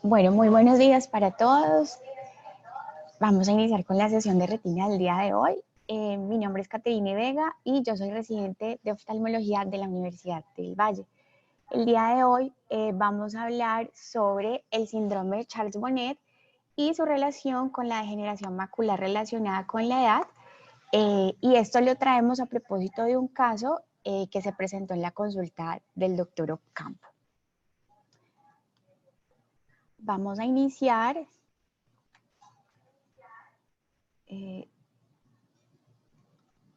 Bueno, muy buenos días para todos. Vamos a iniciar con la sesión de retina del día de hoy. Mi nombre es Caterine Vega y yo soy residente de oftalmología de la Universidad del Valle. El día de hoy vamos a hablar sobre el síndrome de Charles-Bonnet y su relación con la degeneración macular relacionada con la edad. Y esto lo traemos a propósito de un caso que se presentó en la consulta del doctor Ocampo. Vamos a iniciar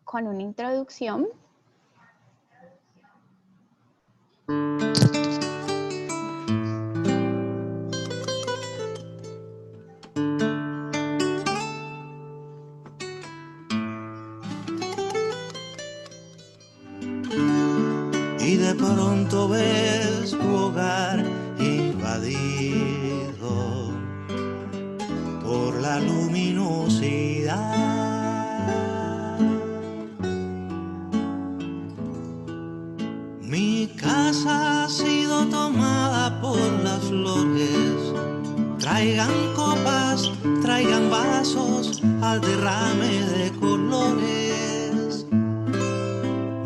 con una introducción. Y de pronto ves tu hogar invadido por la luminosidad. Mi casa ha sido tomada por las flores. Traigan copas, traigan vasos al derrame de colores.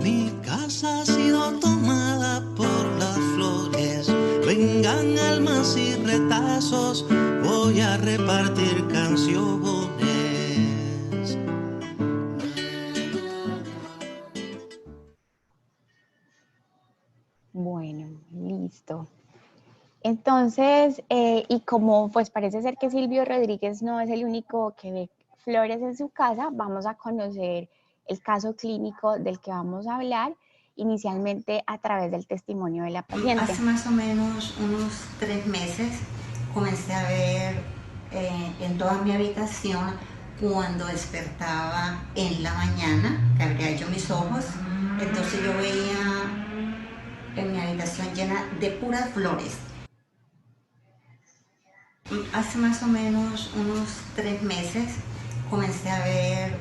Mi casa ha sido tomada por las flores. Vengan almas y retazos, voy a repartir canciones. Bueno, listo. Entonces, y como pues parece ser que Silvio Rodríguez no es el único que ve flores en su casa, vamos a conocer el caso clínico del que vamos a hablar, inicialmente a través del testimonio de la paciente. Hace más o menos unos 3 meses comencé a ver en toda mi habitación, cuando despertaba en la mañana, que abría yo mis ojos, entonces yo veía en mi habitación llena de puras flores. Hace más o menos unos 3 meses comencé a ver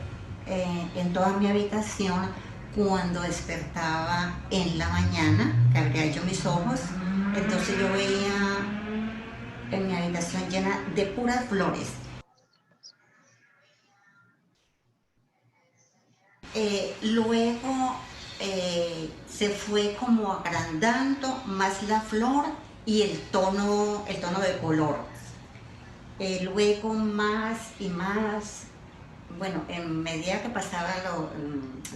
en toda mi habitación, cuando despertaba en la mañana, que abría yo mis ojos, entonces yo veía en mi habitación llena de puras flores. Luego se fue como agrandando más la flor y el tono de color. Luego más y más, bueno, en medida que pasaban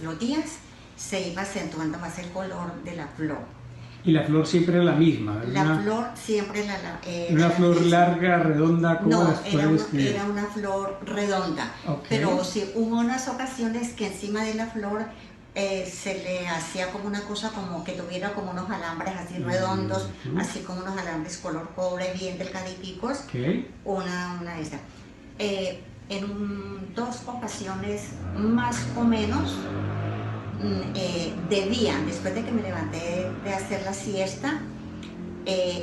los días, se iba acentuando más el color de la flor. Y la flor siempre era la misma, ¿verdad? La flor siempre era una flor larga, redonda, ¿cómo no, las puede describir? Era una flor redonda, okay. Pero sí, hubo unas ocasiones que encima de la flor se le hacía como una cosa como que tuviera como unos alambres así redondos, así como unos alambres color cobre bien delgaditicos, okay. Una de esas. En 2 ocasiones más o menos, de día, después de que me levanté de hacer la siesta,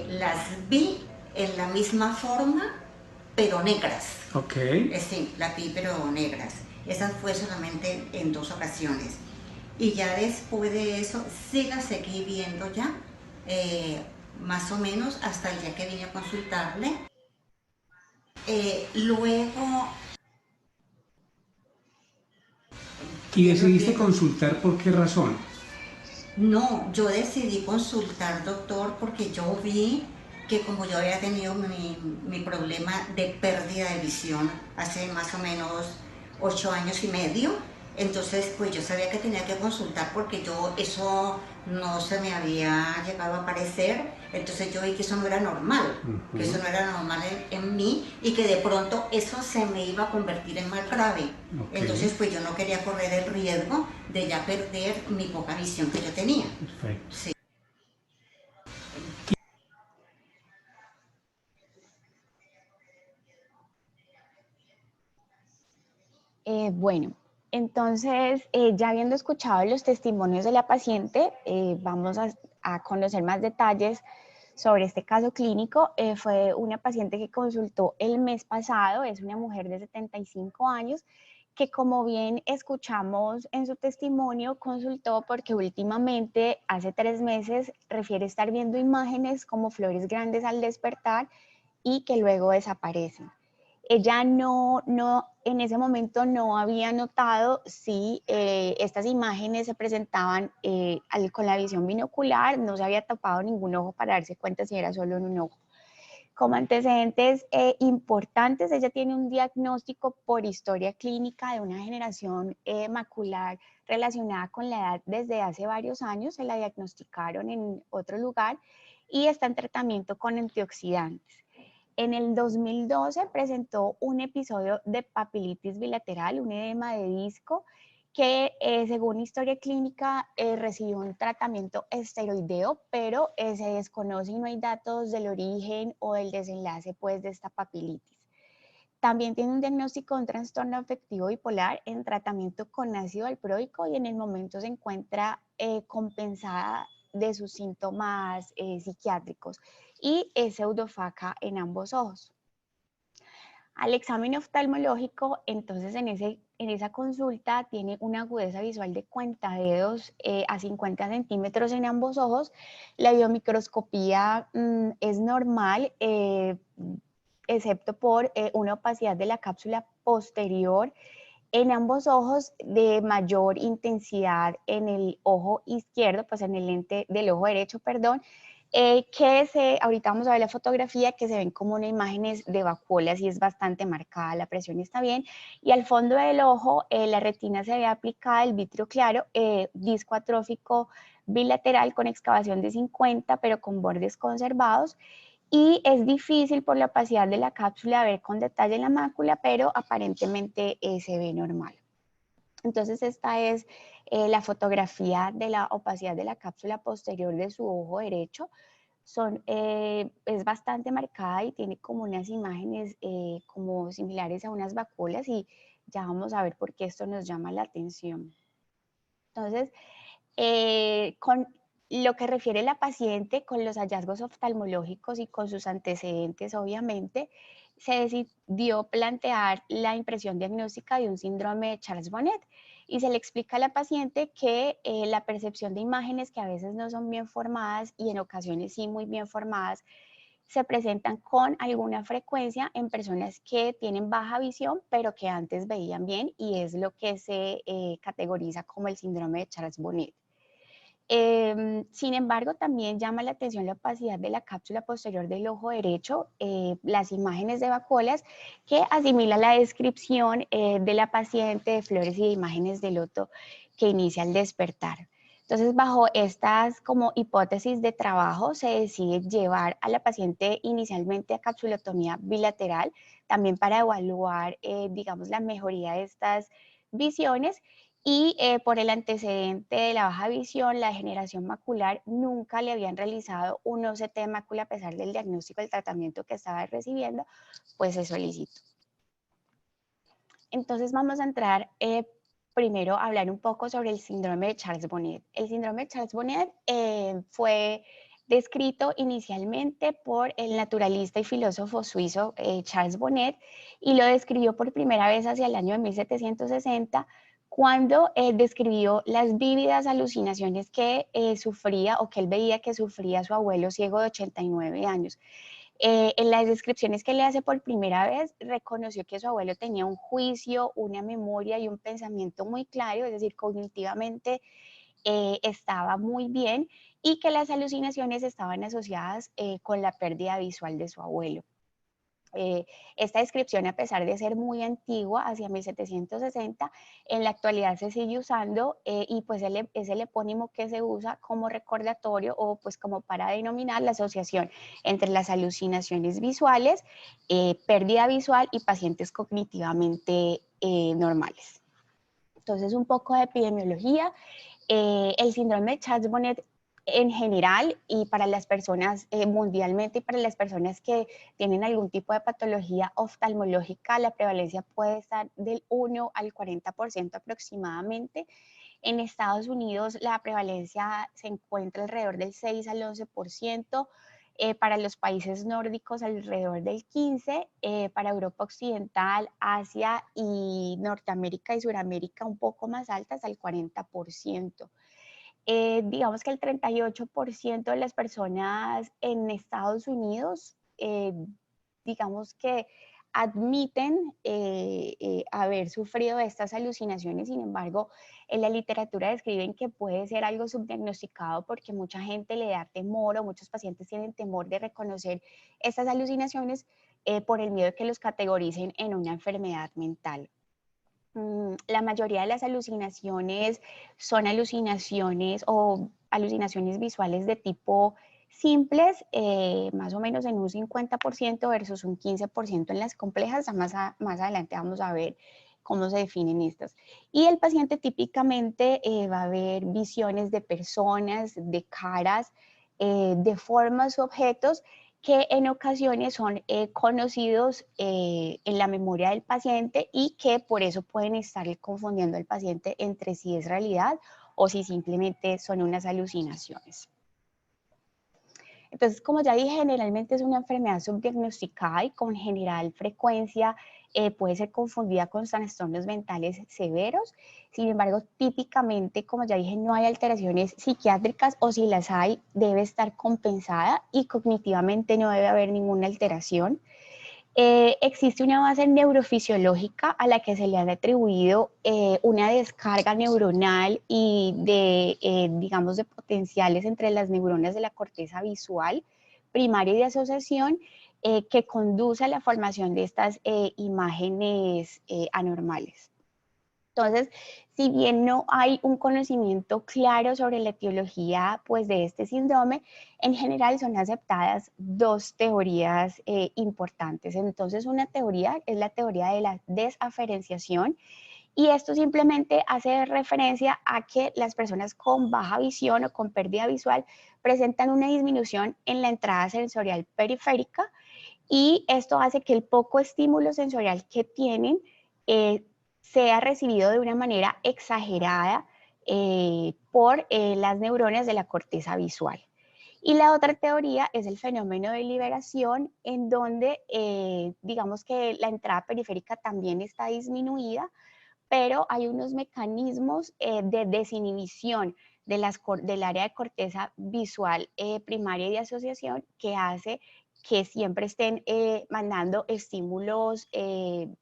las vi en la misma forma, pero negras. Ok. Sí, las vi pero negras. Esa fue solamente en 2 ocasiones. Y ya después de eso, sí las seguí viendo ya, más o menos hasta el día que vine a consultarle. Luego... ¿Y decidiste consultar por qué razón? No, yo decidí consultar, doctor, porque yo vi que como yo había tenido mi problema de pérdida de visión hace más o menos 8 años y medio, entonces pues yo sabía que tenía que consultar porque eso no se me había llegado a aparecer, entonces yo vi que eso no era normal, que eso no era normal en mí y que de pronto eso se me iba a convertir en más grave. Okay. Entonces pues yo no quería correr el riesgo de ya perder mi poca visión que yo tenía. Perfecto. Sí. Bueno, entonces, ya habiendo escuchado los testimonios de la paciente, vamos a conocer más detalles sobre este caso clínico. Fue una paciente que consultó el mes pasado, es una mujer de 75 años que como bien escuchamos en su testimonio, consultó porque últimamente, hace 3 meses, refiere estar viendo imágenes como flores grandes al despertar y que luego desaparecen. Ella en ese momento no había notado si estas imágenes se presentaban con la visión binocular, no se había tapado ningún ojo para darse cuenta si era solo en un ojo. Como antecedentes importantes, ella tiene un diagnóstico por historia clínica de una generación macular relacionada con la edad desde hace varios años, se la diagnosticaron en otro lugar y está en tratamiento con antioxidantes. En el 2012 presentó un episodio de papilitis bilateral, un edema de disco, que según historia clínica recibió un tratamiento esteroideo, pero se desconoce y no hay datos del origen o del desenlace pues, de esta papilitis. También tiene un diagnóstico de un trastorno afectivo bipolar en tratamiento con ácido valproico y en el momento se encuentra compensada de sus síntomas psiquiátricos y es pseudofaca en ambos ojos. Al examen oftalmológico, entonces en esa consulta tiene una agudeza visual de cuentadedos a 50 centímetros en ambos ojos. La biomicroscopía es normal, excepto por una opacidad de la cápsula posterior en ambos ojos de mayor intensidad en el ojo izquierdo, pues en el lente del ojo derecho, perdón, ahorita vamos a ver la fotografía, que se ven como unas imágenes de vacuolas y es bastante marcada, la presión está bien, y al fondo del ojo la retina se ve aplicada, el vitrio claro, disco atrófico bilateral con excavación de 50, pero con bordes conservados, y es difícil por la opacidad de la cápsula ver con detalle la mácula, pero aparentemente se ve normal. Entonces esta es la fotografía de la opacidad de la cápsula posterior de su ojo derecho. Es bastante marcada y tiene como unas imágenes como similares a unas vacuolas y ya vamos a ver por qué esto nos llama la atención. Entonces, con lo que refiere la paciente, con los hallazgos oftalmológicos y con sus antecedentes, obviamente, se decidió plantear la impresión diagnóstica de un síndrome de Charles-Bonnet y se le explica a la paciente que la percepción de imágenes que a veces no son bien formadas y en ocasiones sí muy bien formadas, se presentan con alguna frecuencia en personas que tienen baja visión, pero que antes veían bien y es lo que se categoriza como el síndrome de Charles-Bonnet. Sin embargo, también llama la atención la opacidad de la cápsula posterior del ojo derecho, las imágenes de vacuolas, que asimila la descripción de la paciente de flores y de imágenes de loto que inicia al despertar. Entonces, bajo estas como hipótesis de trabajo, se decide llevar a la paciente inicialmente a capsulotomía bilateral, también para evaluar, digamos, la mejoría de estas visiones y por el antecedente de la baja visión, la degeneración macular, nunca le habían realizado un OCT de mácula a pesar del diagnóstico del tratamiento que estaba recibiendo, pues se solicitó. Entonces vamos a entrar primero a hablar un poco sobre el síndrome de Charles-Bonnet. El síndrome de Charles-Bonnet fue descrito inicialmente por el naturalista y filósofo suizo Charles Bonnet y lo describió por primera vez hacia el año de 1760 cuando describió las vívidas alucinaciones que sufría o que él veía que sufría su abuelo ciego de 89 años. En las descripciones que le hace por primera vez, reconoció que su abuelo tenía un juicio, una memoria y un pensamiento muy claro, es decir, cognitivamente estaba muy bien y que las alucinaciones estaban asociadas con la pérdida visual de su abuelo. Esta descripción, a pesar de ser muy antigua, hacia 1760, en la actualidad se sigue usando y pues es el epónimo que se usa como recordatorio o pues como para denominar la asociación entre las alucinaciones visuales, pérdida visual y pacientes cognitivamente normales. Entonces, un poco de epidemiología. El síndrome de Charles-Bonnet en general y para las personas mundialmente y para las personas que tienen algún tipo de patología oftalmológica, la prevalencia puede estar del 1 al 40% aproximadamente. En Estados Unidos la prevalencia se encuentra alrededor del 6 al 11%. para los países nórdicos alrededor del 15%, para Europa Occidental, Asia y Norteamérica y Suramérica un poco más altas, al 40%. Digamos que el 38% de las personas en Estados Unidos, digamos que admiten haber sufrido de estas alucinaciones. Sin embargo, en la literatura describen que puede ser algo subdiagnosticado porque mucha gente le da temor, o muchos pacientes tienen temor de reconocer estas alucinaciones por el miedo de que los categoricen en una enfermedad mental. La mayoría de las alucinaciones son alucinaciones o alucinaciones visuales de tipo simples, más o menos en un 50% versus un 15% en las complejas. Más adelante vamos a ver cómo se definen estas. Y el paciente típicamente va a ver visiones de personas, de caras, de formas u objetos que en ocasiones son conocidos en la memoria del paciente y que por eso pueden estar confundiendo al paciente entre si es realidad o si simplemente son unas alucinaciones. Entonces, como ya dije, generalmente es una enfermedad subdiagnosticada y con general frecuencia puede ser confundida con trastornos mentales severos. Sin embargo, típicamente, como ya dije, no hay alteraciones psiquiátricas, o si las hay, debe estar compensada y cognitivamente no debe haber ninguna alteración. Existe una base neurofisiológica a la que se le han atribuido una descarga neuronal y digamos, de potenciales entre las neuronas de la corteza visual primaria y de asociación que conduce a la formación de estas imágenes anormales. Entonces, si bien no hay un conocimiento claro sobre la etiología pues, de este síndrome, en general son aceptadas dos teorías importantes. Entonces, una teoría es la teoría de la desaferenciación, y esto simplemente hace referencia a que las personas con baja visión o con pérdida visual presentan una disminución en la entrada sensorial periférica, y esto hace que el poco estímulo sensorial que tienen sea recibido de una manera exagerada por las neuronas de la corteza visual. Y la otra teoría es el fenómeno de liberación, en donde digamos que la entrada periférica también está disminuida, pero hay unos mecanismos de desinhibición del área de corteza visual primaria y de asociación que hace que siempre estén mandando estímulos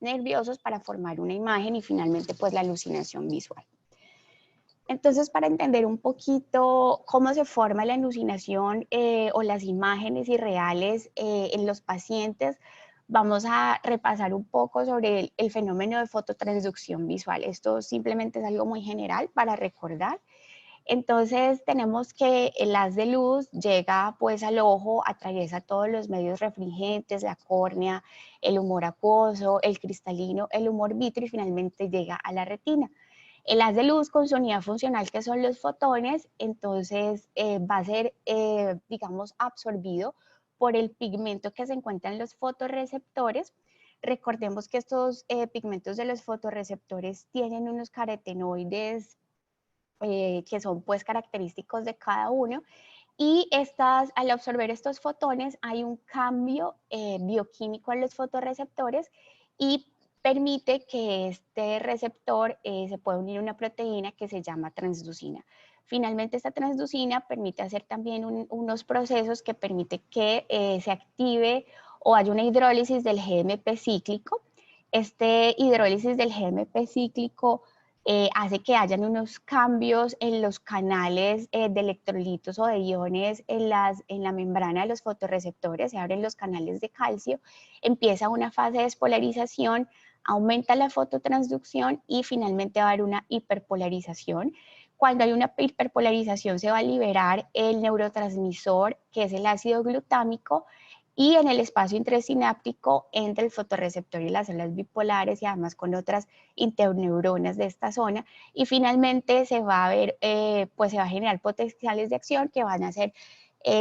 nerviosos para formar una imagen y finalmente pues la alucinación visual. Entonces, para entender un poquito cómo se forma la alucinación o las imágenes irreales en los pacientes, vamos a repasar un poco sobre el fenómeno de fototransducción visual. Esto simplemente es algo muy general para recordar. Entonces tenemos que el haz de luz llega pues al ojo, atraviesa todos los medios refringentes, la córnea, el humor acuoso, el cristalino, el humor vítreo y finalmente llega a la retina. El haz de luz con su unidad funcional, que son los fotones, entonces va a ser, digamos, absorbido por el pigmento que se encuentra en los fotorreceptores. Recordemos que estos pigmentos de los fotorreceptores tienen unos carotenoides que son pues característicos de cada uno, y al absorber estos fotones hay un cambio bioquímico en los fotorreceptores y permite que este receptor se pueda unir a una proteína que se llama transducina. Finalmente, esta transducina permite hacer también unos procesos que permite que se active o haya una hidrólisis del GMP cíclico. Este hidrólisis del GMP cíclico hace que hayan unos cambios en los canales de electrolitos o de iones en la membrana de los fotorreceptores. Se abren los canales de calcio, empieza una fase de despolarización, aumenta la fototransducción y finalmente va a haber una hiperpolarización. Cuando hay una hiperpolarización se va a liberar el neurotransmisor, que es el ácido glutámico, y en el espacio intrasináptico entre el fotorreceptor y las células bipolares y además con otras interneuronas de esta zona, y finalmente se va a ver, pues se va a generar potenciales de acción que van a ser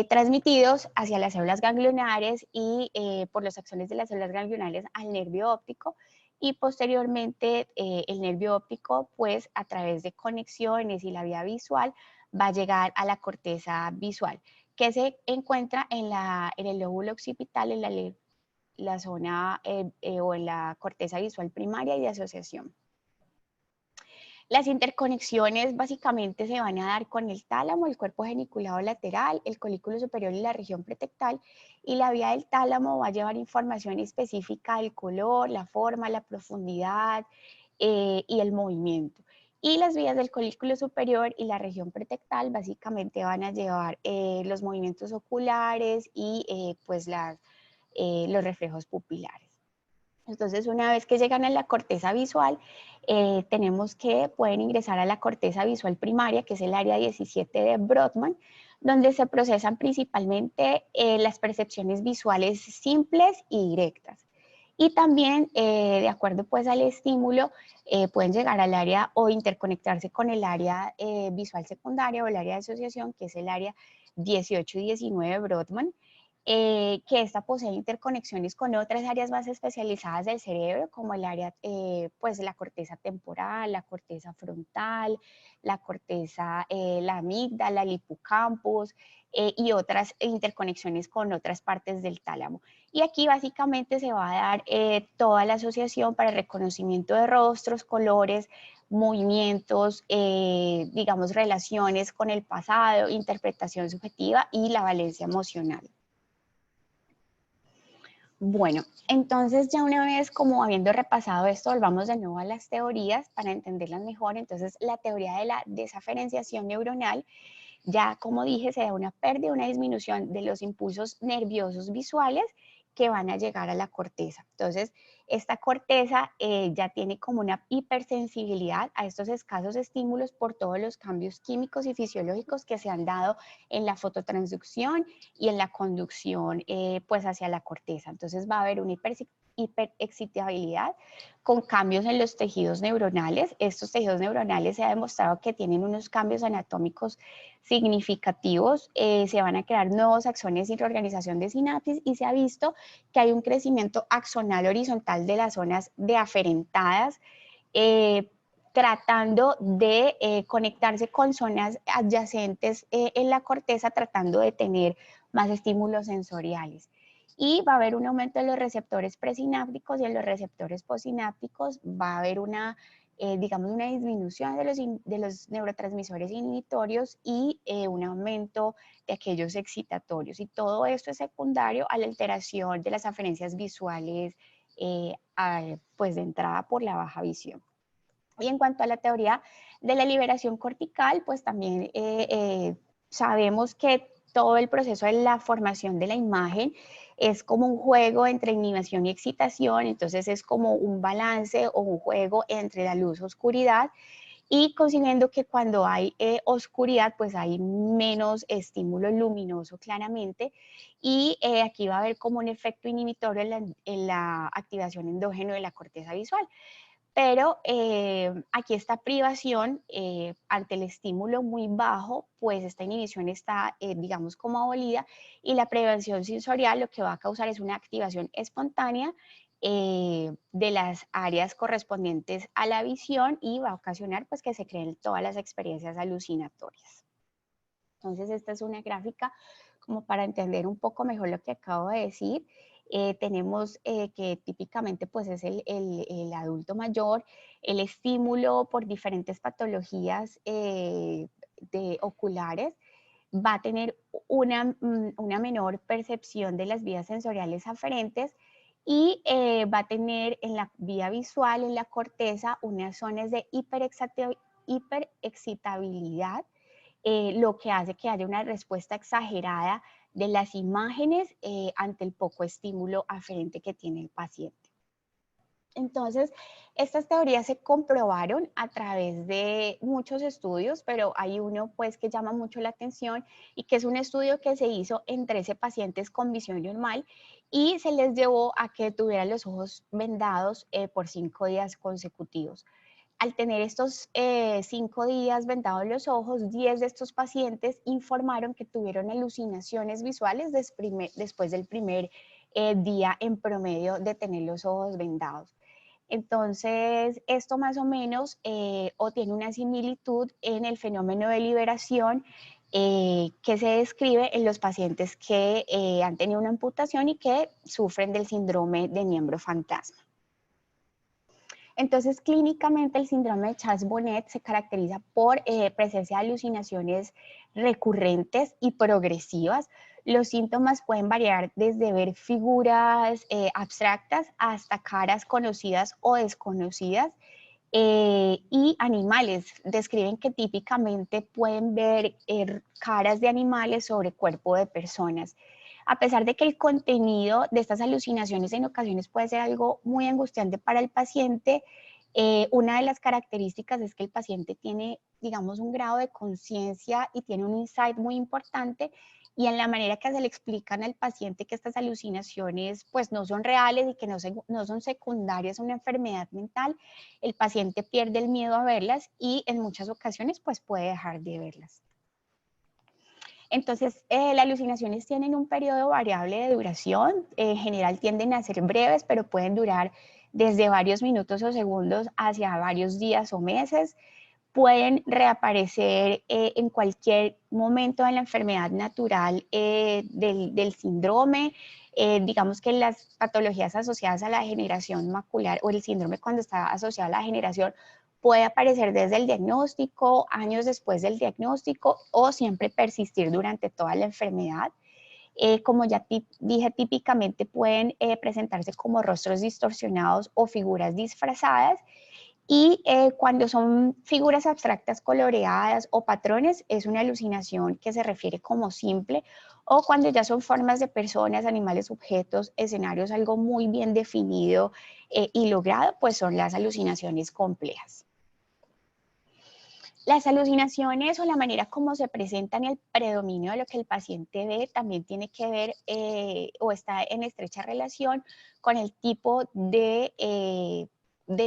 transmitidos hacia las células ganglionares y por los axones de las células ganglionares al nervio óptico, y posteriormente el nervio óptico pues a través de conexiones y la vía visual va a llegar a la corteza visual. que se encuentra en el lóbulo occipital, en la zona o en la corteza visual primaria y de asociación. Las interconexiones básicamente se van a dar con el tálamo, el cuerpo geniculado lateral, el colículo superior y la región pretectal, y la vía del tálamo va a llevar información específica del color, la forma, la profundidad y el movimiento. Y las vías del colículo superior y la región pretectal básicamente van a llevar los movimientos oculares y pues los reflejos pupilares. Entonces, una vez que llegan a la corteza visual, tenemos que pueden ingresar a la corteza visual primaria, que es el área 17 de Brodmann, donde se procesan principalmente las percepciones visuales simples y directas. Y también, de acuerdo pues al estímulo, pueden llegar al área o interconectarse con el área visual secundaria o el área de asociación, que es el área 18 y 19 de Brodmann, que esta posee interconexiones con otras áreas más especializadas del cerebro, como el área, pues la corteza temporal, la corteza frontal, la corteza, la amígdala, el hipocampus, y otras interconexiones con otras partes del tálamo. Y aquí básicamente se va a dar toda la asociación para el reconocimiento de rostros, colores, movimientos, digamos, relaciones con el pasado, interpretación subjetiva y la valencia emocional. Bueno, entonces ya una vez como habiendo repasado esto, volvamos de nuevo a las teorías para entenderlas mejor. Entonces, la teoría de la desaferenciación neuronal, ya como dije, se da una pérdida, una disminución de los impulsos nerviosos visuales que van a llegar a la corteza. Entonces, esta corteza ya tiene como una hipersensibilidad a estos escasos estímulos por todos los cambios químicos y fisiológicos que se han dado en la fototransducción y en la conducción pues hacia la corteza. Entonces va a haber una hiperexcitabilidad con cambios en los tejidos neuronales. Estos tejidos neuronales se ha demostrado que tienen unos cambios anatómicos significativos, se van a crear nuevos axones y reorganización de sinapsis y se ha visto que hay un crecimiento axonal horizontal de las zonas de aferentadas, tratando de conectarse con zonas adyacentes en la corteza, tratando de tener más estímulos sensoriales. Y va a haber un aumento de los receptores presinápticos y en los receptores postsinápticos va a haber una, digamos, una disminución de los neurotransmisores inhibitorios y un aumento de aquellos excitatorios. Y todo esto es secundario a la alteración de las aferencias visuales, pues de entrada por la baja visión. Y en cuanto a la teoría de la liberación cortical, pues también sabemos que todo el proceso de la formación de la imagen es como un juego entre inhibición y excitación, entonces es como un balance o un juego entre la luz y oscuridad, y considerando que cuando hay oscuridad, pues hay menos estímulo luminoso claramente, y aquí va a haber como un efecto inhibitorio en la activación endógeno de la corteza visual. Pero aquí esta privación ante el estímulo muy bajo, pues esta inhibición está, digamos, como abolida, y la privación sensorial lo que va a causar es una activación espontánea de las áreas correspondientes a la visión y va a ocasionar pues que se creen todas las experiencias alucinatorias. Entonces esta es una gráfica como para entender un poco mejor lo que acabo de decir. Tenemos que típicamente pues es el adulto mayor, el estímulo por diferentes patologías oculares va a tener una menor percepción de las vías sensoriales aferentes y va a tener en la vía visual, en la corteza, unas zonas de hiperexcitabilidad, lo que hace que haya una respuesta exagerada de las imágenes ante el poco estímulo aferente que tiene el paciente. Entonces, estas teorías se comprobaron a través de muchos estudios, pero hay uno pues que llama mucho la atención y que es un estudio que se hizo en 13 pacientes con visión normal y se les llevó a que tuvieran los ojos vendados por 5 días consecutivos. Al tener estos 5 días vendados los ojos, 10 de estos pacientes informaron que tuvieron alucinaciones visuales después del primer día en promedio de tener los ojos vendados. Entonces, esto más o menos o tiene una similitud en el fenómeno de liberación que se describe en los pacientes que han tenido una amputación y que sufren del síndrome de miembro fantasma. Entonces, clínicamente el síndrome de Charles-Bonnet se caracteriza por presencia de alucinaciones recurrentes y progresivas. Los síntomas pueden variar desde ver figuras abstractas hasta caras conocidas o desconocidas, y animales. Describen que típicamente pueden ver caras de animales sobre cuerpo de personas. A pesar de que el contenido de estas alucinaciones en ocasiones puede ser algo muy angustiante para el paciente, una de las características es que el paciente tiene, digamos, un grado de conciencia y tiene un insight muy importante, y en la manera que se le explican al paciente que estas alucinaciones pues no son reales y que no son secundarias a una enfermedad mental, el paciente pierde el miedo a verlas y en muchas ocasiones pues puede dejar de verlas. Entonces, las alucinaciones tienen un periodo variable de duración. En general tienden a ser breves, pero pueden durar desde varios minutos o segundos hacia varios días o meses. Pueden reaparecer en cualquier momento de la enfermedad natural del síndrome. Digamos que las patologías asociadas a la degeneración macular o el síndrome cuando está asociado a la degeneración puede aparecer desde el diagnóstico, años después del diagnóstico o siempre persistir durante toda la enfermedad. Como ya dije, típicamente pueden presentarse como rostros distorsionados o figuras disfrazadas, y cuando son figuras abstractas coloreadas o patrones es una alucinación que se refiere como simple, o cuando ya son formas de personas, animales, objetos, escenarios, algo muy bien definido y logrado, pues son las alucinaciones complejas. Las alucinaciones o la manera como se presentan y el predominio de lo que el paciente ve también tiene que ver o está en estrecha relación con el tipo de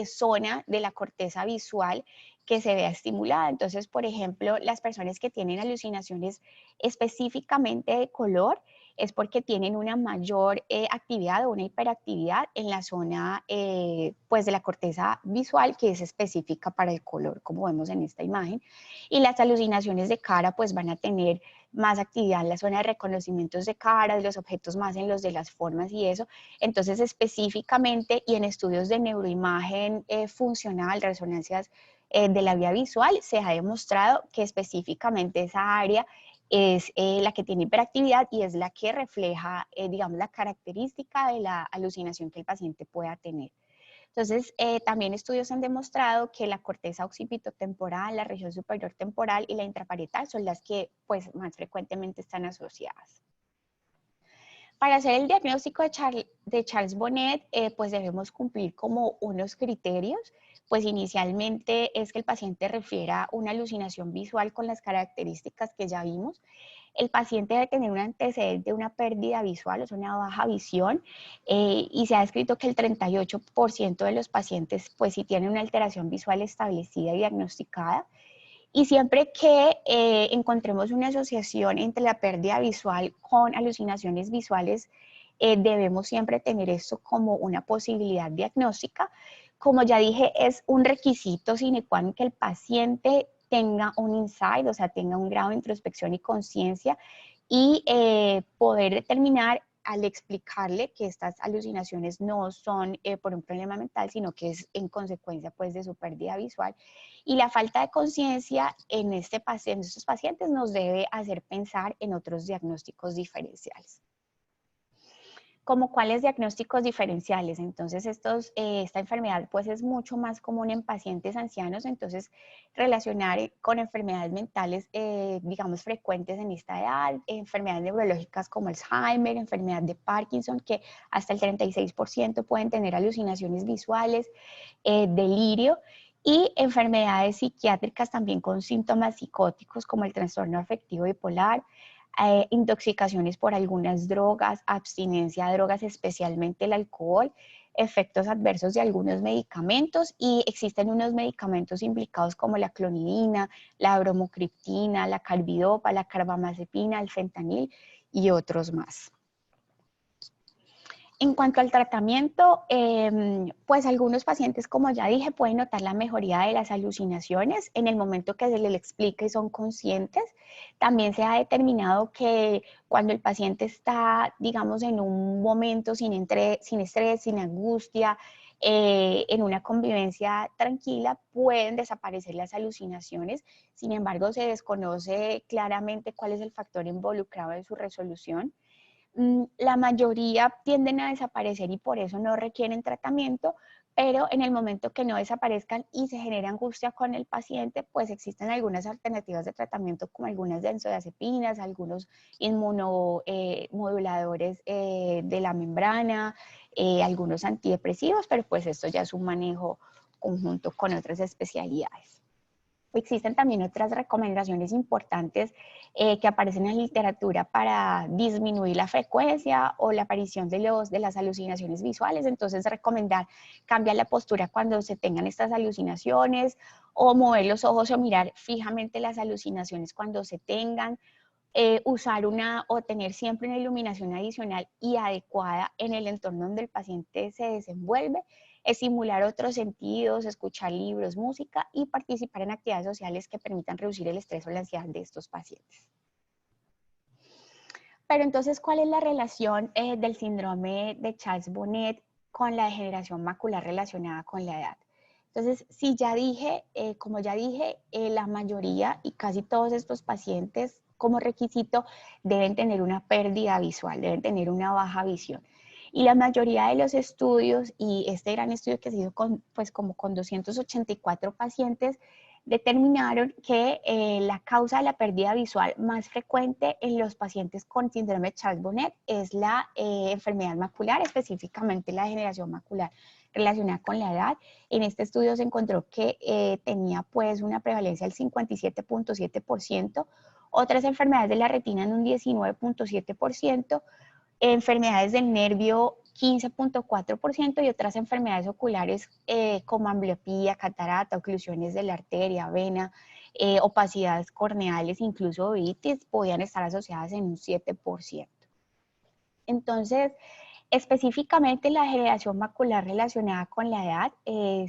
zona de la corteza visual que se vea estimulada. Entonces, por ejemplo, las personas que tienen alucinaciones específicamente de color es porque tienen una mayor actividad o una hiperactividad en la zona pues de la corteza visual que es específica para el color, como vemos en esta imagen. Y las alucinaciones de cara pues van a tener más actividad en la zona de reconocimientos de cara, de los objetos más en los de las formas y eso. Entonces, específicamente y en estudios de neuroimagen funcional, resonancias de la vía visual, se ha demostrado que específicamente esa área es la que tiene hiperactividad y es la que refleja, digamos, la característica de la alucinación que el paciente pueda tener. Entonces, también estudios han demostrado que la corteza occipitotemporal, la región superior temporal y la intraparietal son las que pues, más frecuentemente están asociadas. Para hacer el diagnóstico de Charles-Bonnet, pues debemos cumplir como unos criterios. Pues inicialmente es que el paciente refiera una alucinación visual con las características que ya vimos. El paciente debe tener un antecedente de una pérdida visual, o sea, una baja visión, y se ha descrito que el 38% de los pacientes pues sí tienen una alteración visual establecida y diagnosticada. Y siempre que encontremos una asociación entre la pérdida visual con alucinaciones visuales, debemos siempre tener esto como una posibilidad diagnóstica. Como ya dije, es un requisito sine qua non que el paciente tenga un insight, o sea, tenga un grado de introspección y conciencia, y poder determinar al explicarle que estas alucinaciones no son por un problema mental, sino que es en consecuencia pues de su pérdida visual. Y la falta de conciencia en estos pacientes nos debe hacer pensar en otros diagnósticos diferenciales. ¿Como cuáles diagnósticos diferenciales? Entonces, esta enfermedad pues es mucho más común en pacientes ancianos, entonces relacionar con enfermedades mentales, digamos, frecuentes en esta edad, enfermedades neurológicas como Alzheimer, enfermedad de Parkinson, que hasta el 36% pueden tener alucinaciones visuales, delirio, y enfermedades psiquiátricas también con síntomas psicóticos como el trastorno afectivo bipolar, intoxicaciones por algunas drogas, abstinencia de drogas, especialmente el alcohol, efectos adversos de algunos medicamentos, y existen unos medicamentos implicados como la clonidina, la bromocriptina, la carbidopa, la carbamazepina, el fentanil y otros más. En cuanto al tratamiento, pues algunos pacientes, como ya dije, pueden notar la mejoría de las alucinaciones en el momento que se les explica y son conscientes. También se ha determinado que cuando el paciente está, digamos, en un momento sin estrés, sin angustia, en una convivencia tranquila, pueden desaparecer las alucinaciones. Sin embargo, se desconoce claramente cuál es el factor involucrado en su resolución. La mayoría tienden a desaparecer y por eso no requieren tratamiento, pero en el momento que no desaparezcan y se genera angustia con el paciente, pues existen algunas alternativas de tratamiento como algunas benzodiazepinas, algunos inmunomoduladores de la membrana, algunos antidepresivos, pero pues esto ya es un manejo conjunto con otras especialidades. Existen también otras recomendaciones importantes que aparecen en la literatura para disminuir la frecuencia o la aparición de las alucinaciones visuales. Entonces, recomendar cambiar la postura cuando se tengan estas alucinaciones o mover los ojos o mirar fijamente las alucinaciones cuando se tengan. Usar o tener siempre una iluminación adicional y adecuada en el entorno donde el paciente se desenvuelve, estimular otros sentidos, escuchar libros, música y participar en actividades sociales que permitan reducir el estrés o la ansiedad de estos pacientes. Pero entonces, ¿cuál es la relación del síndrome de Charles-Bonnet con la degeneración macular relacionada con la edad? Entonces, si ya dije, como ya dije, la mayoría y casi todos estos pacientes como requisito deben tener una pérdida visual, deben tener una baja visión. Y la mayoría de los estudios, y este gran estudio que se hizo como con 284 pacientes, determinaron que la causa de la pérdida visual más frecuente en los pacientes con síndrome de Charles-Bonnet es la enfermedad macular, específicamente la degeneración macular relacionada con la edad. En este estudio se encontró que tenía pues una prevalencia del 57.7%, otras enfermedades de la retina en un 19.7%, enfermedades del nervio 15.4% y otras enfermedades oculares como ambliopía, catarata, oclusiones de la arteria, vena, opacidades corneales, incluso uveitis, podían estar asociadas en un 7%. Entonces, específicamente la degeneración macular relacionada con la edad,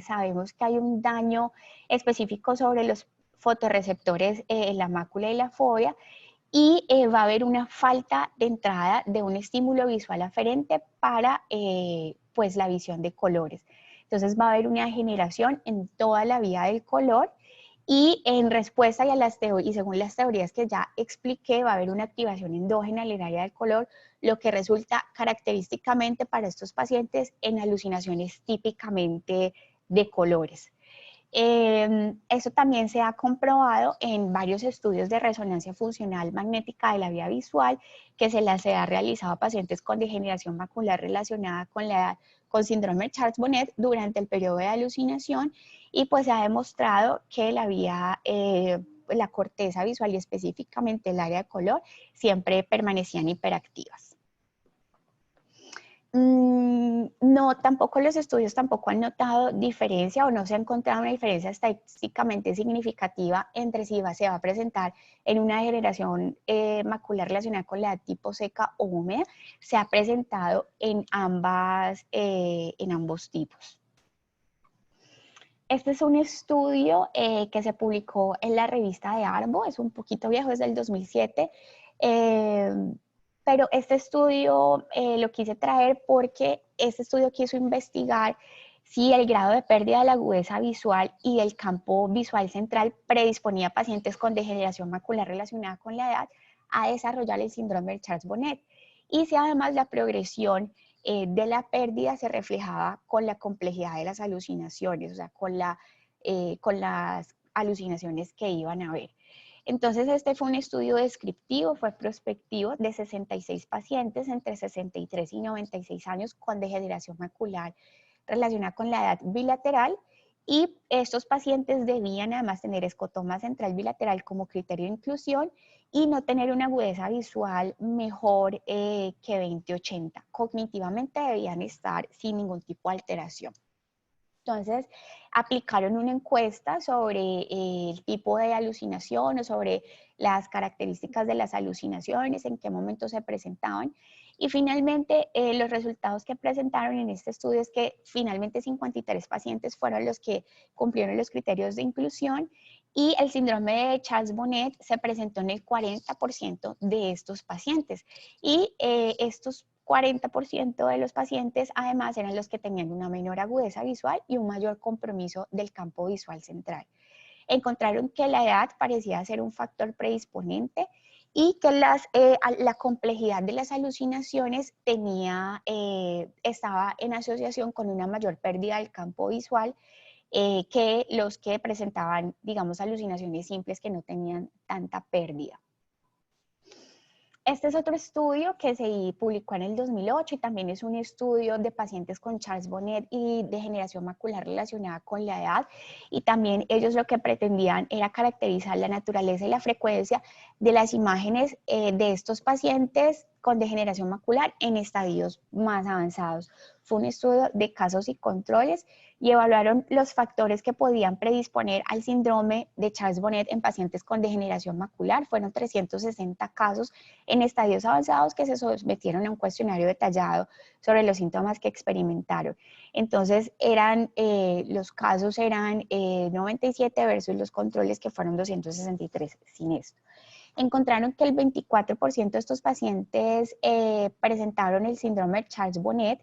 sabemos que hay un daño específico sobre los fotorreceptores en la mácula y la fovea, y va a haber una falta de entrada de un estímulo visual aferente para pues la visión de colores. Entonces va a haber una degeneración en toda la vía del color y en respuesta y según las teorías que ya expliqué, va a haber una activación endógena en el área del color, lo que resulta característicamente para estos pacientes en alucinaciones típicamente de colores. Eso también se ha comprobado en varios estudios de resonancia funcional magnética de la vía visual que se ha realizado a pacientes con degeneración macular relacionada con la edad, con síndrome de Charles-Bonnet durante el periodo de alucinación, y pues se ha demostrado que la corteza visual y específicamente el área de color siempre permanecían hiperactivas. No, tampoco los estudios tampoco han notado diferencia o no se ha encontrado una diferencia estadísticamente significativa entre si se va a presentar en una degeneración macular relacionada con la edad tipo seca o húmeda. Se ha presentado en ambos tipos. Este es un estudio que se publicó en la revista de ARBO, es un poquito viejo, es del 2007. Pero este estudio lo quise traer porque este estudio quiso investigar si el grado de pérdida de la agudeza visual y del campo visual central predisponía a pacientes con degeneración macular relacionada con la edad a desarrollar el síndrome de Charles-Bonnet, y si además la progresión de la pérdida se reflejaba con la complejidad de las alucinaciones, o sea, con las alucinaciones que iban a haber. Entonces, este fue un estudio descriptivo, fue prospectivo de 66 pacientes entre 63 y 96 años con degeneración macular relacionada con la edad bilateral, y estos pacientes debían además tener escotoma central bilateral como criterio de inclusión y no tener una agudeza visual mejor que 20/80. Cognitivamente debían estar sin ningún tipo de alteración. Entonces, aplicaron una encuesta sobre el tipo de alucinación o sobre las características de las alucinaciones, en qué momento se presentaban. Y finalmente, los resultados que presentaron en este estudio es que finalmente 53 pacientes fueron los que cumplieron los criterios de inclusión y el síndrome de Charles-Bonnet se presentó en el 40% de estos pacientes. Y estos 40% de los pacientes además eran los que tenían una menor agudeza visual y un mayor compromiso del campo visual central. Encontraron que la edad parecía ser un factor predisponente y que la complejidad de las alucinaciones estaba en asociación con una mayor pérdida del campo visual que los que presentaban, digamos, alucinaciones simples que no tenían tanta pérdida. Este es otro estudio que se publicó en el 2008 y también es un estudio de pacientes con Charles-Bonnet y degeneración macular relacionada con la edad, y también ellos lo que pretendían era caracterizar la naturaleza y la frecuencia de las imágenes de estos pacientes con degeneración macular en estadios más avanzados. Fue un estudio de casos y controles y evaluaron los factores que podían predisponer al síndrome de Charles-Bonnet en pacientes con degeneración macular. Fueron 360 casos en estadios avanzados que se sometieron a un cuestionario detallado sobre los síntomas que experimentaron. Entonces, los casos eran 97 versus los controles que fueron 263 sin esto. Encontraron que el 24% de estos pacientes presentaron el síndrome de Charles-Bonnet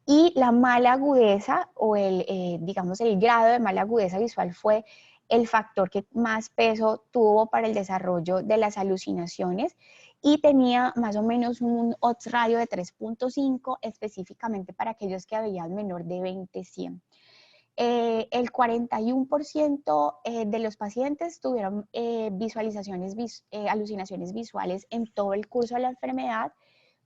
y la mala agudeza o digamos el grado de mala agudeza visual fue el factor que más peso tuvo para el desarrollo de las alucinaciones y tenía más o menos un odds radio de 3.5 específicamente para aquellos que veían menor de 20/100. El 41% de los pacientes tuvieron alucinaciones visuales en todo el curso de la enfermedad,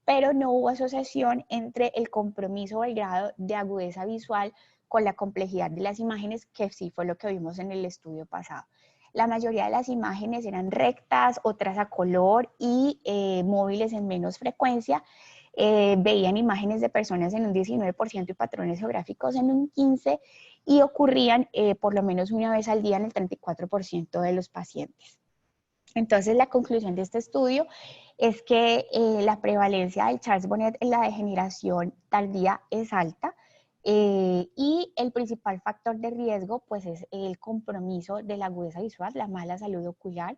pero no hubo asociación entre el compromiso o el grado de agudeza visual con la complejidad de las imágenes, que sí fue lo que vimos en el estudio pasado. La mayoría de las imágenes eran rectas, otras a color y móviles en menos frecuencia. Veían imágenes de personas en un 19% y patrones geográficos en un 15%, y ocurrían por lo menos una vez al día en el 34% de los pacientes. Entonces, la conclusión de este estudio es que la prevalencia del Charles-Bonnet en la degeneración tardía es alta y el principal factor de riesgo pues, es el compromiso de la agudeza visual, la mala salud ocular.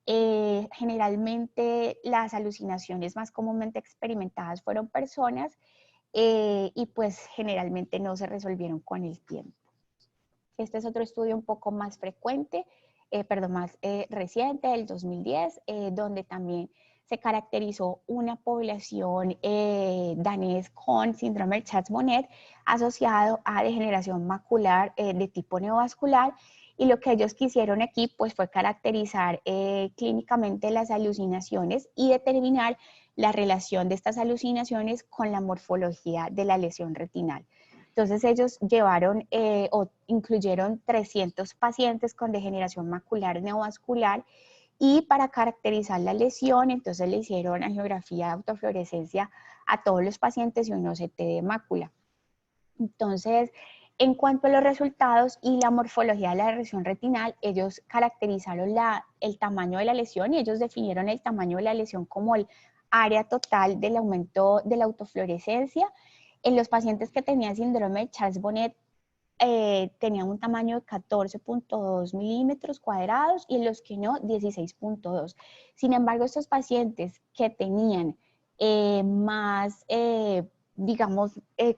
Generalmente las alucinaciones más comúnmente experimentadas fueron personas y pues generalmente no se resolvieron con el tiempo. Este es otro estudio un poco más frecuente, más reciente, del 2010, donde también se caracterizó una población danés con síndrome de Charles-Bonnet asociado a degeneración macular de tipo neovascular, y lo que ellos quisieron aquí pues, fue caracterizar clínicamente las alucinaciones y determinar la relación de estas alucinaciones con la morfología de la lesión retinal. Entonces ellos incluyeron 300 pacientes con degeneración macular neovascular y para caracterizar la lesión, entonces le hicieron angiografía de autofluorescencia a todos los pacientes y un OCT de mácula. Entonces, en cuanto a los resultados y la morfología de la lesión retinal, ellos caracterizaron el tamaño de la lesión y ellos definieron el tamaño de la lesión como el área total del aumento de la autofluorescencia. En los pacientes que tenían síndrome de Charles-Bonnet tenían un tamaño de 14.2 milímetros cuadrados y en los que no, 16.2. Sin embargo, estos pacientes que tenían que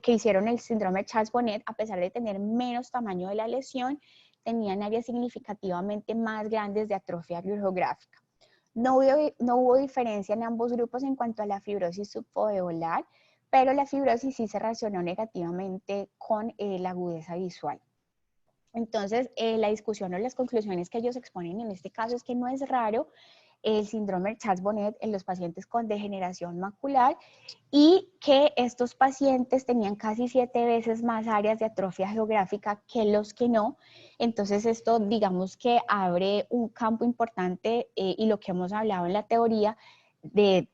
hicieron el síndrome de Charles-Bonnet, a pesar de tener menos tamaño de la lesión, tenían áreas significativamente más grandes de atrofia geográfica. No hubo diferencia en ambos grupos en cuanto a la fibrosis subfoveolar, pero la fibrosis sí se relacionó negativamente con la agudeza visual. Entonces, la discusión o las conclusiones que ellos exponen en este caso es que no es raro el síndrome de Charles-Bonnet en los pacientes con degeneración macular y que estos pacientes tenían casi 7 veces más áreas de atrofia geográfica que los que no. Entonces esto digamos que abre un campo importante y lo que hemos hablado en la teoría de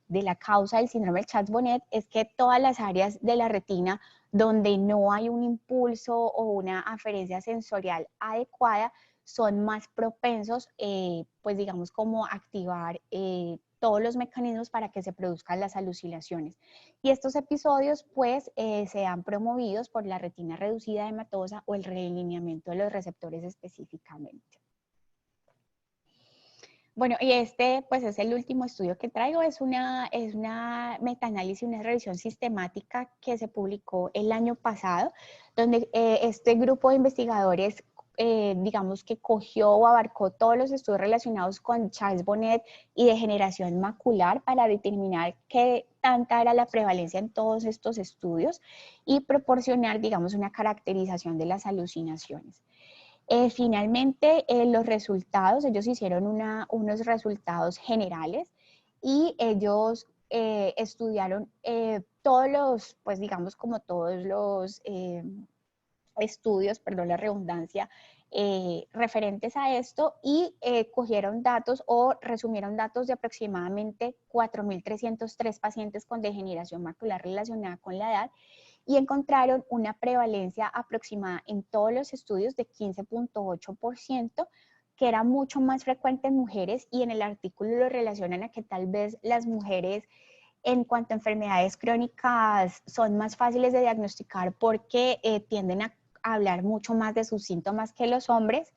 la causa del síndrome de Charles-Bonnet es que todas las áreas de la retina donde no hay un impulso o una aferencia sensorial adecuada son más propensos, pues digamos, como activar todos los mecanismos para que se produzcan las alucinaciones. Y estos episodios, pues, sean promovidos por la retina reducida hematosa o el realineamiento de los receptores específicamente. Bueno, y este pues es el último estudio que traigo, es una metaanálisis, una revisión sistemática que se publicó el año pasado, donde este grupo de investigadores, digamos que cogió o abarcó todos los estudios relacionados con Charles Bonnet y degeneración macular para determinar qué tanta era la prevalencia en todos estos estudios y proporcionar, digamos, una caracterización de las alucinaciones. Finalmente, los resultados, ellos hicieron unos resultados generales y ellos estudiaron todos los, pues digamos como todos los estudios, perdón la redundancia, referentes a esto y cogieron datos o resumieron datos de aproximadamente 4.303 pacientes con degeneración macular relacionada con la edad y encontraron una prevalencia aproximada en todos los estudios de 15.8%, que era mucho más frecuente en mujeres, y en el artículo lo relacionan a que tal vez las mujeres en cuanto a enfermedades crónicas son más fáciles de diagnosticar porque tienden a hablar mucho más de sus síntomas que los hombres.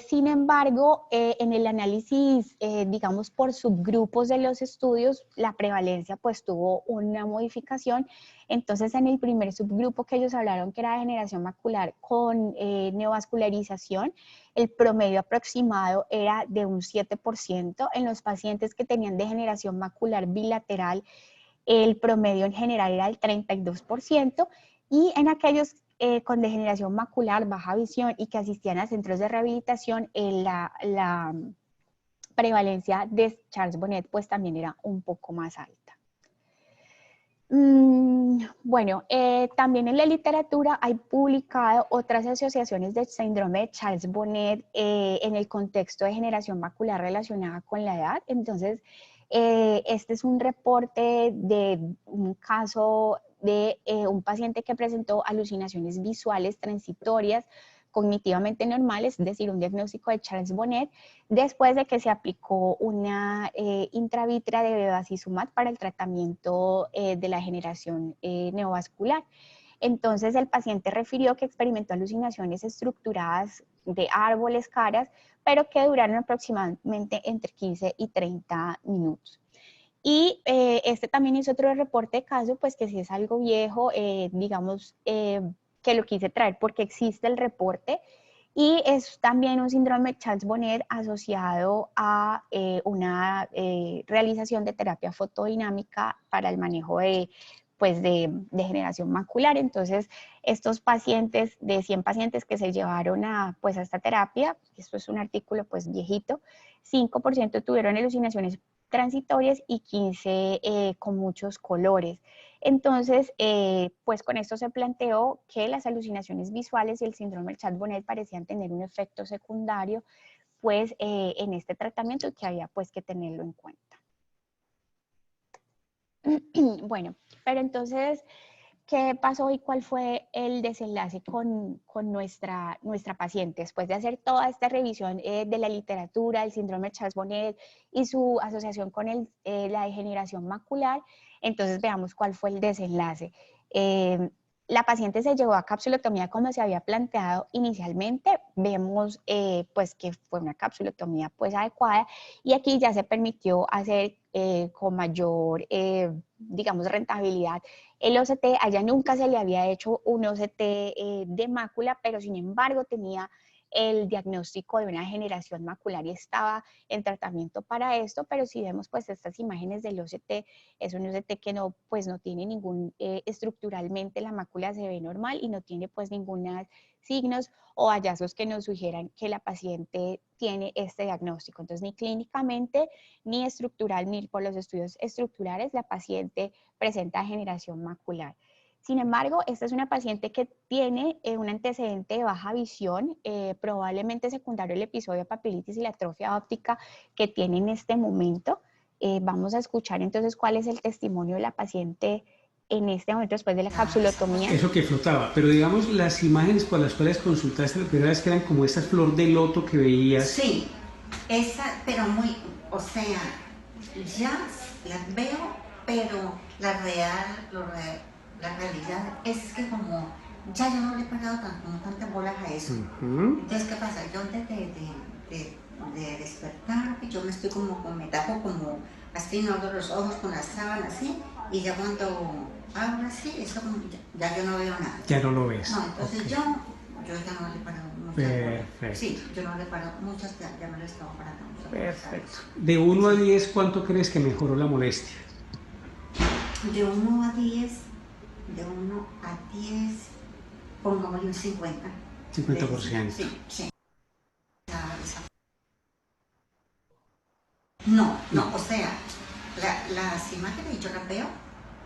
Sin embargo, en el análisis, digamos, por subgrupos de los estudios, la prevalencia pues tuvo una modificación. Entonces, en el primer subgrupo que ellos hablaron, que era degeneración macular con neovascularización, el promedio aproximado era de un 7%. En los pacientes que tenían degeneración macular bilateral, el promedio en general era el 32%, y en aquellos con degeneración macular, baja visión y que asistían a centros de rehabilitación, la prevalencia de Charles Bonnet pues también era un poco más alta. Bueno, también en la literatura hay publicado otras asociaciones de síndrome de Charles Bonnet en el contexto de degeneración macular relacionada con la edad. Entonces, este es un reporte de un caso de un paciente que presentó alucinaciones visuales transitorias cognitivamente normales, es decir, un diagnóstico de Charles Bonnet, después de que se aplicó una intravítrea de bevacizumab para el tratamiento de la degeneración neovascular. Entonces, el paciente refirió que experimentó alucinaciones estructuradas de árboles, caras, pero que duraron aproximadamente entre 15 y 30 minutos. Y este también hizo otro reporte de caso, pues que si es algo viejo, digamos que lo quise traer porque existe el reporte, y es también un síndrome de Charles Bonnet asociado a una realización de terapia fotodinámica para el manejo de, pues de degeneración macular. Entonces, estos pacientes, de 100 pacientes que se llevaron a, pues, a esta terapia, esto es un artículo pues viejito, 5% tuvieron alucinaciones transitorias y 15 con muchos colores. Entonces, pues con esto se planteó que las alucinaciones visuales y el síndrome de Charles Bonnet parecían tener un efecto secundario pues en este tratamiento, y que había pues que tenerlo en cuenta. Bueno, pero entonces, ¿qué pasó y cuál fue el desenlace con nuestra paciente? Después de hacer toda esta revisión de la literatura, el síndrome de Charles Bonnet y su asociación con la degeneración macular, entonces veamos cuál fue el desenlace. La paciente se llevó a capsulotomía como se había planteado inicialmente. Vemos pues que fue una capsulotomía pues adecuada, y aquí ya se permitió hacer con mayor, digamos, rentabilidad el OCT. A ella nunca se le había hecho un OCT de mácula, pero sin embargo tenía el diagnóstico de una degeneración macular y estaba en tratamiento para esto. Pero si vemos pues estas imágenes del OCT, es un OCT que no, pues no tiene ningún, estructuralmente la mácula se ve normal y no tiene pues ningún signos o hallazgos que nos sugieran que la paciente tiene este diagnóstico. Entonces, ni clínicamente, ni estructural, ni por los estudios estructurales, la paciente presenta degeneración macular. Sin embargo, esta es una paciente que tiene un antecedente de baja visión, probablemente secundario al episodio de papilitis y la atrofia óptica que tiene en este momento. Vamos a escuchar entonces cuál es el testimonio de la paciente en este momento después de la capsulotomía. Eso que flotaba, pero digamos las imágenes por las cuales consultaste la primera vez que eran como esta flor de loto que veías. Sí, esa, pero muy, o sea, ya las veo, pero la realidad es que como ya yo no le he parado como tantas bolas a eso. Entonces, ¿qué pasa? Yo antes de despertar, yo me estoy me tapo como así, no abro los ojos con la sábana así, y ya cuando abro así, eso como ya yo no veo nada. Ya no lo ves. No, entonces Okay. yo ya no le he parado muchas bolas. Sí, yo no le he parado muchas, ya no le he estado parando muchas bolas. Perfecto. De 1 a 10, ¿cuánto crees que mejoró la molestia? De 1 a 10, de 1 a 10, pongámosle un 50. 50%. Sí, sí. No, o sea, las imágenes yo las veo,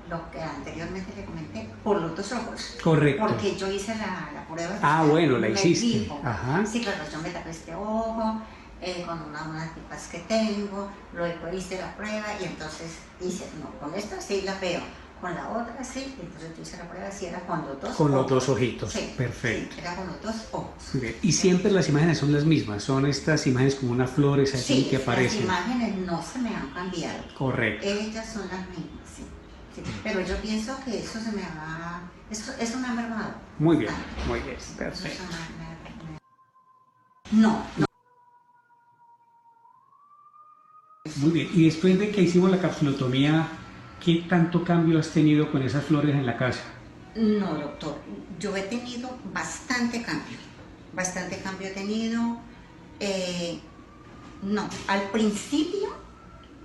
lo que anteriormente le comenté, por los dos ojos. Correcto. Porque yo hice la prueba. Ah, bueno, la me hiciste. Dijo, ajá. Sí, claro, yo me tapé este ojo, con unas tipas que tengo, luego hice la prueba y entonces hice, no, con esta sí la veo. Con la otra sí, entonces yo hice la prueba si era con los dos ojos. Con los dos ojitos, sí, perfecto. Sí, era con los dos ojos. Bien. Y siempre las imágenes son las mismas, son estas imágenes como unas flores allí sí, que aparecen. Las imágenes no se me han cambiado. Correcto. Ellas son las mismas, sí. Pero yo pienso que eso se me va, eso me ha mermado. Muy bien, perfecto. No. Muy bien, y después de que hicimos la capsulotomía, ¿qué tanto cambio has tenido con esas flores en la casa? No, doctor, yo he tenido bastante cambio he tenido. No, al principio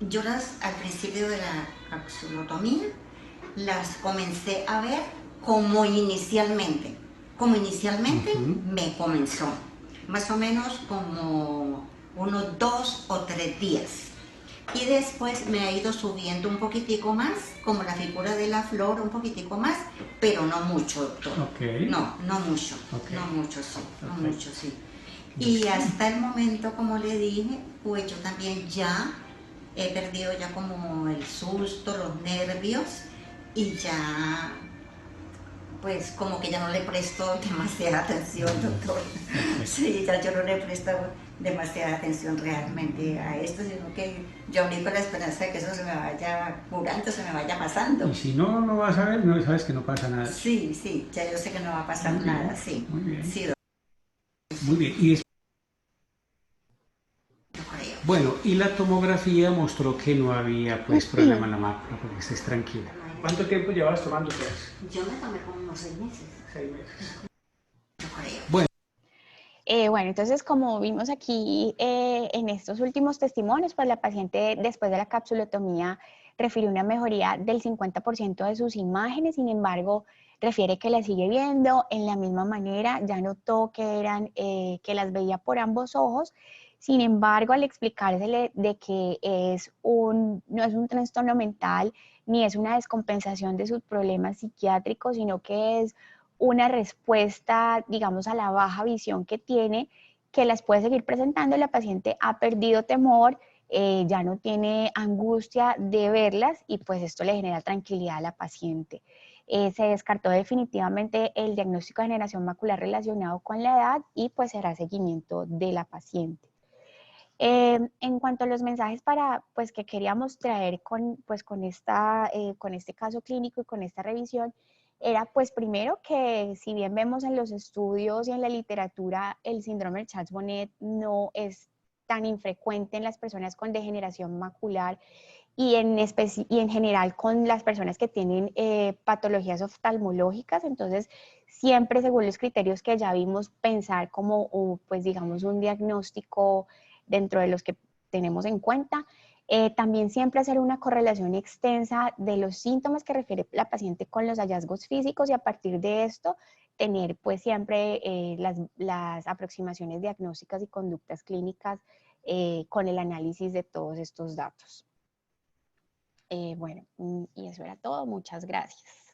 de la capsulotomía, las comencé a ver como inicialmente. Me comenzó, más o menos como unos 2 o 3 días. Y después me ha ido subiendo un poquitico más, como la figura de la flor, un poquitico más, pero no mucho, doctor. Okay. No mucho, okay. no mucho, sí. Y hasta el momento, como le dije, pues yo también ya he perdido ya como el susto, los nervios, y ya, pues como que ya no le presto demasiada atención, doctor. Sí, ya yo no le presto demasiada atención realmente a esto, sino que yo abrí con la esperanza de que eso se me vaya curando, se me vaya pasando. Y si no lo vas a ver, no sabes que no pasa nada. Sí, ya yo sé que no va a pasar nada, sí. Muy bien. Sí, muy bien. Y bueno, y la tomografía mostró que no había pues problema en la mácula, porque estés tranquila. ¿Cuánto tiempo llevas tomándote eso? Yo me tomé como unos 6 meses. 6 meses. Yo creo. Bueno. Bueno, entonces como vimos aquí en estos últimos testimonios, pues la paciente después de la capsulotomía refirió una mejoría del 50% de sus imágenes, sin embargo, refiere que la sigue viendo en la misma manera, ya notó que las veía por ambos ojos, sin embargo, al explicársele de que no es un trastorno mental ni es una descompensación de sus problemas psiquiátricos, sino que es una respuesta, digamos, a la baja visión que tiene, que las puede seguir presentando. La paciente ha perdido temor, ya no tiene angustia de verlas y pues esto le genera tranquilidad a la paciente. Se descartó definitivamente el diagnóstico de degeneración macular relacionado con la edad y pues será seguimiento de la paciente. En cuanto a los mensajes pues, que queríamos traer con este caso clínico y con esta revisión, era pues primero que si bien vemos en los estudios y en la literatura el síndrome de Charles-Bonnet no es tan infrecuente en las personas con degeneración macular y en general con las personas que tienen patologías oftalmológicas, entonces siempre según los criterios que ya vimos pensar como pues digamos un diagnóstico dentro de los que tenemos en cuenta. También siempre hacer una correlación extensa de los síntomas que refiere la paciente con los hallazgos físicos y a partir de esto tener pues siempre las aproximaciones diagnósticas y conductas clínicas con el análisis de todos estos datos. Bueno, y eso era todo. Muchas gracias.